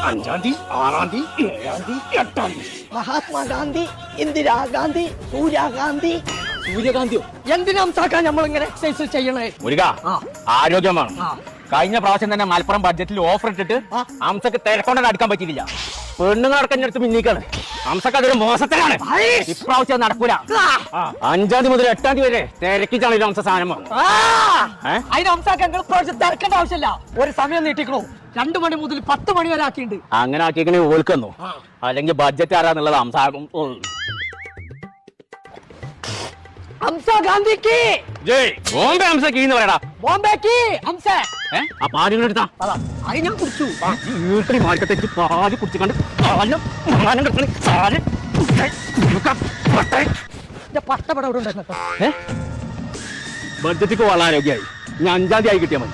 അഞ്ചാം തീയതി, 6-ാം തീയതി, 7-ാം തീയതി, 8-ാം തീയതി. മഹാത്മാഗാന്ധി, ഇന്ദിരാഗാന്ധി, സൂര്യാഗാന്ധി. സൂര്യകാന്തിയോ? എന്തിനാ ഹംസാക്ക നമ്മളിങ്ങനെ എക്സസൈസ് ചെയ്യണേ? മുരുക, ആരോഗ്യമാണ്. കഴിഞ്ഞ പ്രാവശ്യം തന്നെ മലപ്പുറം ബഡ്ജറ്റിൽ ഓഫർ ഇട്ടിട്ട് ഹംസക്ക് തിരക്കൊണ്ടത് അടുക്കാൻ പറ്റിയില്ല. പെണ്ണുങ്ങളടക്കഞ്ഞെടുത്ത് പിന്നീക്കാണ്. ഹംസക്ക് അതൊരു മോശത്തിലാണ്. ഇപ്രാവശ്യം നടക്കൂല. 5-ാം തീയതി മുതൽ 8-ാം തീയതി വരെ തിരക്കിച്ചാണ് ഹംസ സാധനം. അതിന് ഹംസാക്ക ഞങ്ങൾ ഇപ്രാവശ്യം തിരക്കേണ്ട ആവശ്യമില്ല. ഒരു സമയം നീട്ടിക്കണോ? 2 മണി മുതൽ 10 മണി വരെ ആക്കിയിട്ടുണ്ട്. അങ്ങനെ ആക്കിക്കണേ ഓൽക്കുന്നു. അല്ലെങ്കിൽ ബഡ്ജറ്റ് ആരാന്നുള്ളത് ഹംസാകും. ഹംസാഗാന്ധിക്ക് ബോംബെ ഹംസക്ക് എന്ന് പറയടാ. ബോംബെക്ക് ഹംസ. ആ പാലുകൾ എടുത്താ അത് ഞാൻ കുടിച്ചു. വീട്ടിൽ മാർക്കത്തേക്ക് പാല് കുടിച്ചിട്ടുണ്ട്. പട്ടപട ഇവിടെ ഉണ്ടായിരുന്നു. ബഡ്ജറ്റിക്ക് വളരെ ആരോഗ്യമായി. ഇനി 5-ാം തീയതി ആയി കിട്ടിയാൽ മതി.